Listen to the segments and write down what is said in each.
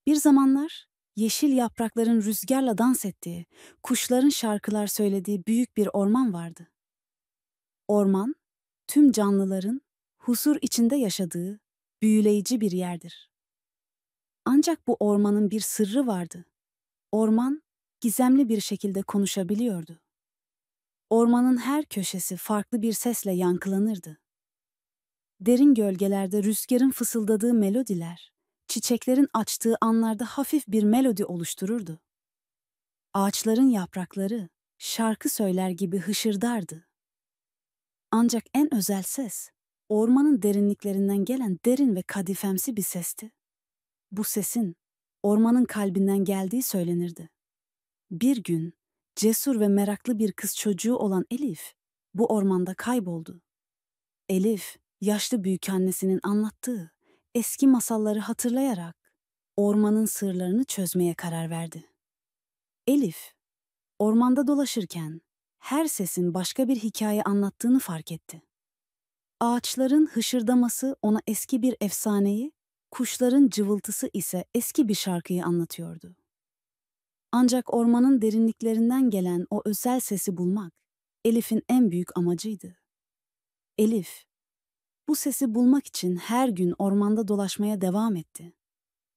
Bir zamanlar yeşil yaprakların rüzgarla dans ettiği, kuşların şarkılar söylediği büyük bir orman vardı. Orman, tüm canlıların huzur içinde yaşadığı büyüleyici bir yerdir. Ancak bu ormanın bir sırrı vardı. Orman, gizemli bir şekilde konuşabiliyordu. Ormanın her köşesi farklı bir sesle yankılanırdı. Derin gölgelerde rüzgarın fısıldadığı melodiler, çiçeklerin açtığı anlarda hafif bir melodi oluştururdu. Ağaçların yaprakları şarkı söyler gibi hışırdardı. Ancak en özel ses, ormanın derinliklerinden gelen derin ve kadifemsi bir sesti. Bu sesin, ormanın kalbinden geldiği söylenirdi. Bir gün, cesur ve meraklı bir kız çocuğu olan Elif, bu ormanda kayboldu. Elif, yaşlı büyükannesinin anlattığı eski masalları hatırlayarak ormanın sırlarını çözmeye karar verdi. Elif, ormanda dolaşırken her sesin başka bir hikaye anlattığını fark etti. Ağaçların hışırdaması ona eski bir efsaneyi, kuşların cıvıltısı ise eski bir şarkıyı anlatıyordu. Ancak ormanın derinliklerinden gelen o özel sesi bulmak, Elif'in en büyük amacıydı. Elif, bu sesi bulmak için her gün ormanda dolaşmaya devam etti.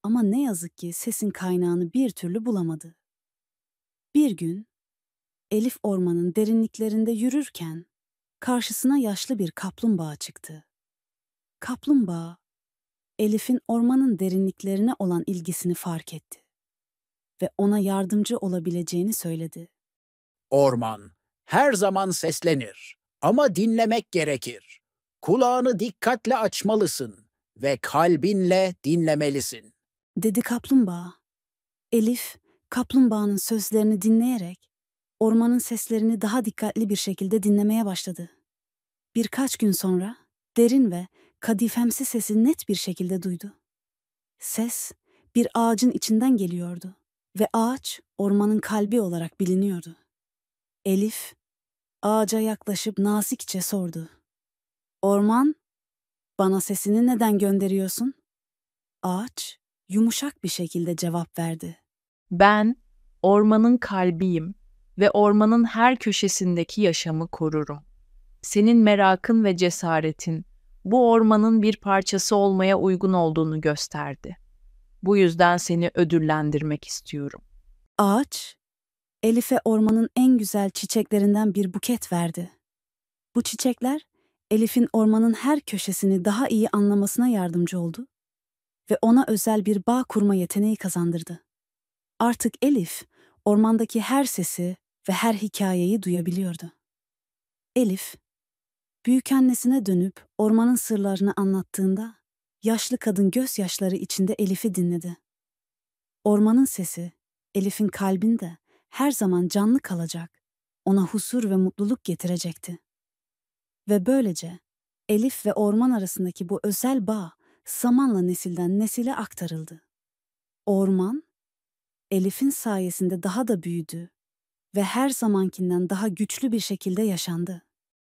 Ama ne yazık ki sesin kaynağını bir türlü bulamadı. Bir gün, Elif ormanın derinliklerinde yürürken, karşısına yaşlı bir kaplumbağa çıktı. Kaplumbağa, Elif'in ormanın derinliklerine olan ilgisini fark etti ve ona yardımcı olabileceğini söyledi. Orman her zaman seslenir ama dinlemek gerekir. Kulağını dikkatle açmalısın ve kalbinle dinlemelisin. Dedi kaplumbağa. Elif, kaplumbağanın sözlerini dinleyerek ormanın seslerini daha dikkatli bir şekilde dinlemeye başladı. Birkaç gün sonra derin ve kadifemsi sesi net bir şekilde duydu. Ses bir ağacın içinden geliyordu ve ağaç ormanın kalbi olarak biliniyordu. Elif ağaca yaklaşıp nazikçe sordu. Orman, bana sesini neden gönderiyorsun? Ağaç yumuşak bir şekilde cevap verdi. Ben ormanın kalbiyim ve ormanın her köşesindeki yaşamı korurum. Senin merakın ve cesaretin bu ormanın bir parçası olmaya uygun olduğunu gösterdi. Bu yüzden seni ödüllendirmek istiyorum. Ağaç, Elif'e ormanın en güzel çiçeklerinden bir buket verdi. Bu çiçekler, Elif'in ormanın her köşesini daha iyi anlamasına yardımcı oldu ve ona özel bir bağ kurma yeteneği kazandırdı. Artık Elif, ormandaki her sesi ve her hikayeyi duyabiliyordu. Elif, büyükannesine dönüp ormanın sırlarını anlattığında, yaşlı kadın gözyaşları içinde Elif'i dinledi. Ormanın sesi, Elif'in kalbinde her zaman canlı kalacak, ona huzur ve mutluluk getirecekti. Ve böylece Elif ve orman arasındaki bu özel bağ zamanla nesilden nesile aktarıldı. Orman, Elif'in sayesinde daha da büyüdü ve her zamankinden daha güçlü bir şekilde yaşandı.